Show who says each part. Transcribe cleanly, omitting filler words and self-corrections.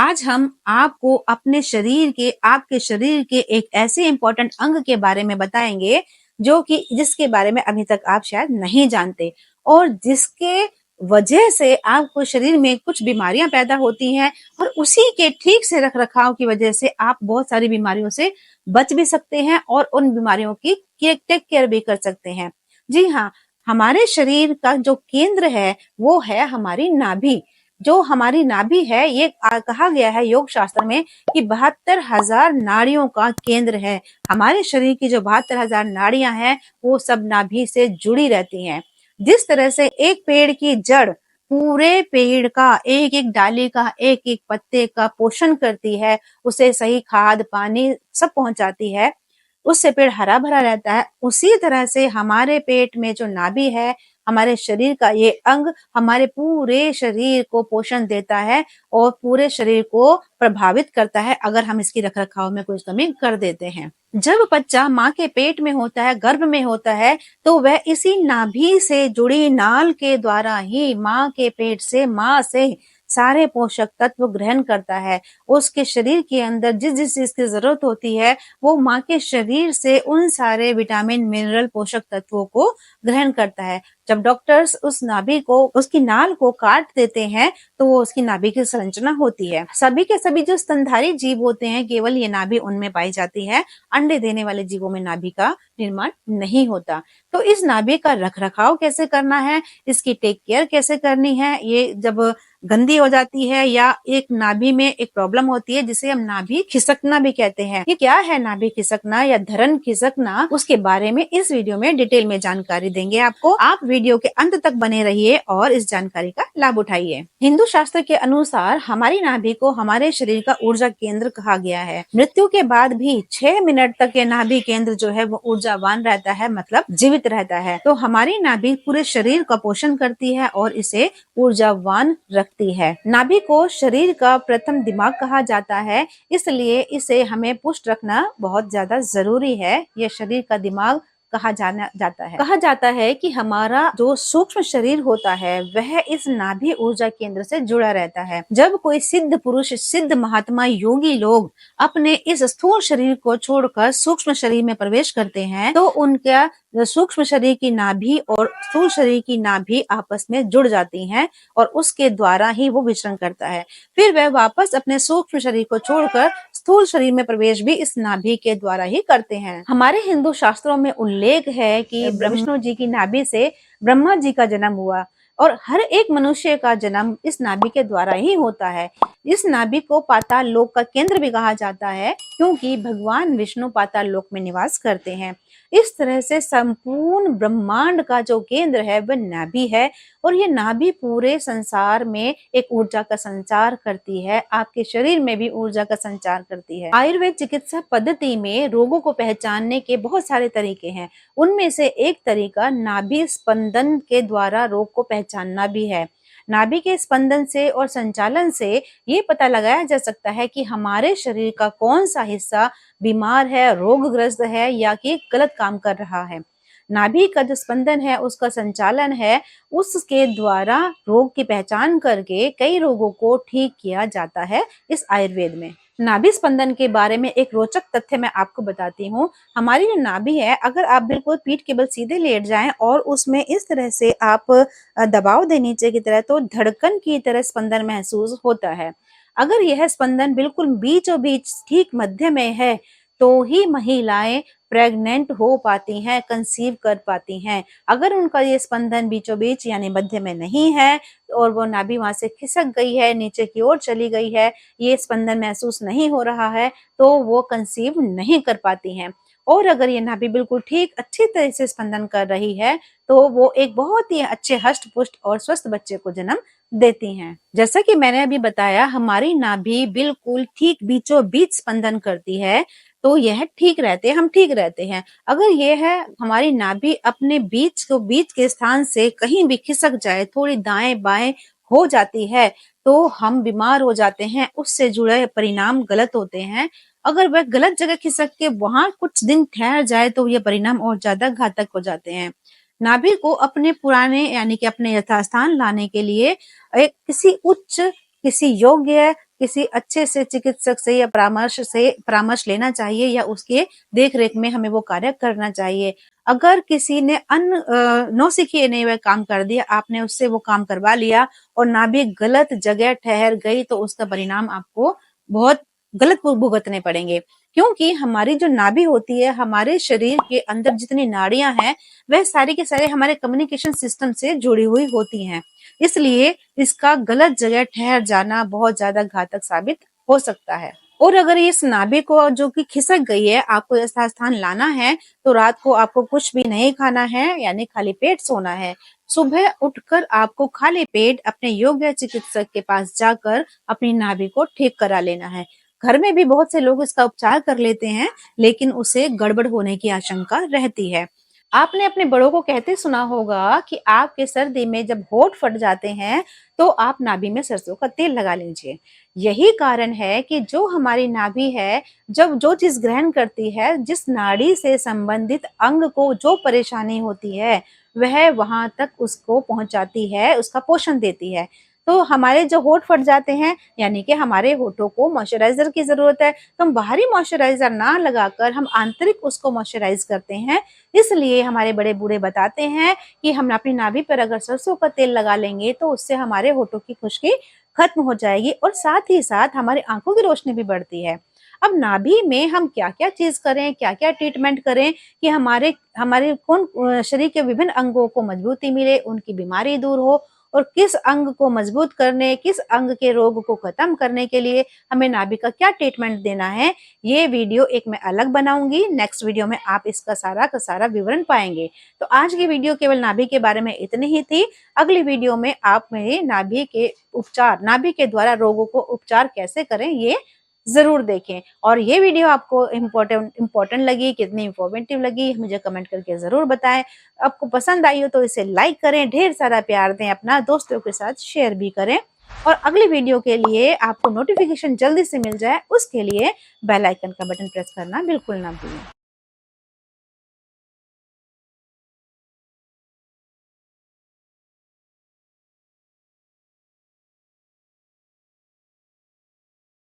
Speaker 1: आज हम आपको अपने शरीर के आपके शरीर के एक ऐसे इंपॉर्टेंट अंग के बारे में बताएंगे जो कि जिसके बारे में अभी तक आप शायद नहीं जानते और जिसके वजह से आपको शरीर में कुछ बीमारियां पैदा होती हैं और उसी के ठीक से रख रखाव की वजह से आप बहुत सारी बीमारियों से बच भी सकते हैं और उन बीमारियों की टेक केयर भी कर सकते हैं। जी हाँ, हमारे शरीर का जो केंद्र है वो है हमारी नाभि। जो हमारी नाभि है ये कहा गया है योग शास्त्र में कि 72,000 नाड़ियों का केंद्र है। हमारे शरीर की जो 72,000 नाड़ियां हैं वो सब नाभि से जुड़ी रहती हैं। जिस तरह से एक पेड़ की जड़ पूरे पेड़ का एक एक डाली का एक एक पत्ते का पोषण करती है, उसे सही खाद पानी सब पहुंचाती है, उससे पेड़ हरा भरा रहता है। उसी तरह से हमारे पेट में जो नाभि है, हमारे शरीर का ये अंग हमारे पूरे शरीर को पोषण देता है और पूरे शरीर को प्रभावित करता है अगर हम इसकी रखरखाव में कुछ कमी कर देते हैं। जब बच्चा माँ के पेट में होता है, गर्भ में होता है, तो वह इसी नाभि से जुड़ी नाल के द्वारा ही माँ के पेट से माँ से सारे पोषक तत्व ग्रहण करता है। उसके शरीर के अंदर जिस जिस चीज की जरूरत होती है वो माँ के शरीर से उन सारे विटामिन मिनरल पोषक तत्वों को ग्रहण करता है। जब डॉक्टर्स उस नाभि को उसकी नाल को काट देते हैं तो वो उसकी नाभि की संरचना होती है। सभी के सभी जो स्तनधारी जीव होते हैं केवल ये नाभि उनमें पाई जाती है। अंडे देने वाले जीवों में नाभि का निर्माण नहीं होता। तो इस नाभि का रखरखाव कैसे करना है, इसकी टेक केयर कैसे करनी है, ये जब गंदी हो जाती है या एक नाभि में एक प्रॉब्लम होती है जिसे हम नाभि खिसकना भी कहते हैं। ये क्या है नाभि खिसकना या धरण खिसकना, उसके बारे में इस वीडियो में डिटेल में जानकारी देंगे आपको। आप वीडियो के अंत तक बने रहिए और इस जानकारी का लाभ उठाइए। हिंदू शास्त्र के अनुसार हमारी नाभि को हमारे शरीर का ऊर्जा केंद्र कहा गया है। मृत्यु के बाद भी 6 मिनट तक ये नाभि केंद्र जो है वो ऊर्जावान रहता है, मतलब जीवित रहता है। तो हमारी नाभि पूरे शरीर का पोषण करती है और इसे ऊर्जावान रखती है। नाभि को शरीर का प्रथम दिमाग कहा जाता है, इसलिए इसे हमें पुष्ट रखना बहुत ज्यादा जरूरी है। यह शरीर का दिमाग कहा जाता है कि हमारा जो सूक्ष्म शरीर होता है वह इस नाभि ऊर्जा केंद्र से जुड़ा रहता है। जब कोई सिद्ध पुरुष, सिद्ध महात्मा, योगी लोग अपने इस स्थूल शरीर को छोड़कर सूक्ष्म शरीर में प्रवेश करते हैं तो उनका सूक्ष्म शरीर की नाभि और स्थूल शरीर की नाभि आपस में जुड़ जाती हैं और उसके द्वारा ही वो विचरण करता है। फिर वह वापस अपने सूक्ष्म शरीर को छोड़कर स्थूल शरीर में प्रवेश भी इस नाभि के द्वारा ही करते हैं। हमारे हिंदू शास्त्रों में उल्लेख है कि विष्णु जी की नाभि से ब्रह्मा जी का जन्म हुआ और हर एक मनुष्य का जन्म इस नाभि के द्वारा ही होता है। इस नाभि को पाताल लोक का केंद्र भी कहा जाता है क्योंकि भगवान विष्णु पाताल लोक में निवास करते हैं। इस तरह से संपूर्ण ब्रह्मांड का जो केंद्र है वह नाभि है और ये नाभि पूरे संसार में एक ऊर्जा का संचार करती है, आपके शरीर में भी ऊर्जा का संचार करती है। आयुर्वेद चिकित्सा पद्धति में रोगों को पहचानने के बहुत सारे तरीके हैं। उनमें से एक तरीका नाभि स्पंदन के द्वारा रोग को पहचानना भी है। नाभि के स्पंदन से और संचालन से ये पता लगाया जा सकता है कि हमारे शरीर का कौन सा हिस्सा बीमार है, रोगग्रस्त है या कि गलत काम कर रहा है। नाभि का जो स्पंदन है, उसका संचालन है, उसके द्वारा रोग की पहचान करके कई रोगों को ठीक किया जाता है इस आयुर्वेद में। नाभि स्पंदन के बारे में एक रोचक तथ्य मैं आपको बताती हूँ। हमारी जो नाभि है, अगर आप बिल्कुल पीठ के बल सीधे लेट जाएं और उसमें इस तरह से आप दबाव दें नीचे की तरह, तो धड़कन की तरह स्पंदन महसूस होता है। अगर यह स्पंदन बिल्कुल बीचों बीच ठीक मध्य में है तो ही महिलाएं प्रेग्नेंट हो पाती हैं, कंसीव कर पाती हैं। अगर उनका ये स्पंदन बीचों बीच यानी मध्य में नहीं है और वो नाभि वहां से खिसक गई है, नीचे की ओर चली गई है, ये स्पंदन महसूस नहीं हो रहा है, तो वो कंसीव नहीं कर पाती हैं। और अगर ये नाभि बिल्कुल ठीक अच्छी तरह से स्पंदन कर रही है तो वो एक बहुत ही अच्छे हष्ट पुष्ट और स्वस्थ बच्चे को जन्म देती हैं। जैसा कि मैंने अभी बताया, हमारी नाभि बिल्कुल ठीक बीचों बीच स्पंदन करती है तो यह ठीक रहते हैं, हम ठीक रहते हैं। अगर यह है हमारी नाभि अपने बीच के स्थान से कहीं भी खिसक जाए, थोड़ी दाएं बाएं हो जाती है तो हम बीमार हो जाते हैं, उससे जुड़े परिणाम गलत होते हैं। अगर वह गलत जगह खिसक के वहां कुछ दिन ठहर जाए तो ये परिणाम और ज्यादा घातक हो जाते हैं। नाभि को अपने पुराने यानी कि अपने यथास्थान लाने के लिए एक किसी योग्य किसी अच्छे से चिकित्सक से या परामर्श लेना चाहिए या उसके देख रेख में हमें वो कार्य करना चाहिए। अगर किसी ने नौसिखिए ने वह काम कर दिया, आपने उससे वो काम करवा लिया और नाभि गलत जगह ठहर गई, तो उसका परिणाम आपको बहुत गलत भुगतने पड़ेंगे। क्योंकि हमारी जो नाभि होती है, हमारे शरीर के अंदर जितनी नाड़ियां हैं, वह सारी के सारे हमारे कम्युनिकेशन सिस्टम से जुड़ी हुई होती हैं। इसलिए इसका गलत जगह ठहर जाना बहुत ज्यादा घातक साबित हो सकता है। और अगर इस नाभि को जो कि खिसक गई है, आपको ऐसा स्थान लाना है, तो रात को आपको कुछ भी नहीं खाना है, यानी खाली पेट सोना है। सुबह उठकर आपको खाली पेट अपने योग्य चिकित्सक के पास जाकर अपनी नाभि को ठीक करा लेना है। घर में भी बहुत से लोग इसका उपचार कर लेते हैं, लेकिन उसे गड़बड़ होने की आशंका रहती है। आपने अपने बड़ों को कहते सुना होगा कि आपके सर्दी में जब होंठ फट जाते हैं, तो आप नाभि में सरसों का तेल लगा लीजिए। यही कारण है कि जो हमारी नाभि है, जब जो चीज ग्रहण करती है, जिस नाड़ी से संबंधित अंग को जो परेशानी होती है, वह वहां तक उसको पहुंचाती है, उसका पोषण देती है। तो हमारे जो होंठ फट जाते हैं, यानी कि हमारे होठों को मॉइस्चराइजर की जरूरत है, तो हम बाहरी मॉइस्चराइजर ना लगाकर हम आंतरिक उसको मॉइस्चराइज करते हैं। इसलिए हमारे बड़े बूढ़े बताते हैं कि हम अपनी नाभि पर अगर सरसों का तेल लगा लेंगे, तो उससे हमारे होठों की खुश्की खत्म हो जाएगी और साथ ही साथ हमारी आंखों की रोशनी भी बढ़ती है। अब नाभि में हम क्या-क्या चीज करें, क्या-क्या ट्रीटमेंट करें कि हमारे हमारे कौन शरीर के विभिन्न अंगों को मजबूती मिले, उनकी बीमारी दूर हो, और किस अंग को मजबूत करने, किस अंग के रोग को खत्म करने के लिए हमें नाभि का क्या ट्रीटमेंट देना है, ये वीडियो एक मैं अलग बनाऊंगी। नेक्स्ट वीडियो में आप इसका सारा का सारा विवरण पाएंगे। तो आज की वीडियो केवल नाभि के बारे में इतनी ही थी। अगली वीडियो में आप मेरे नाभि के द्वारा रोगों को उपचार कैसे करें, ये जरूर देखें। और ये वीडियो आपको इम्पोर्टेंट लगी, कितनी इंफॉर्मेटिव लगी, मुझे कमेंट करके जरूर बताएं। आपको पसंद आई हो तो इसे लाइक करें, ढेर सारा प्यार दें, अपना दोस्तों के साथ शेयर भी करें। और अगली वीडियो के लिए आपको नोटिफिकेशन जल्दी से मिल जाए, उसके लिए बेल आइकन का बटन प्रेस करना बिल्कुल ना भूलें।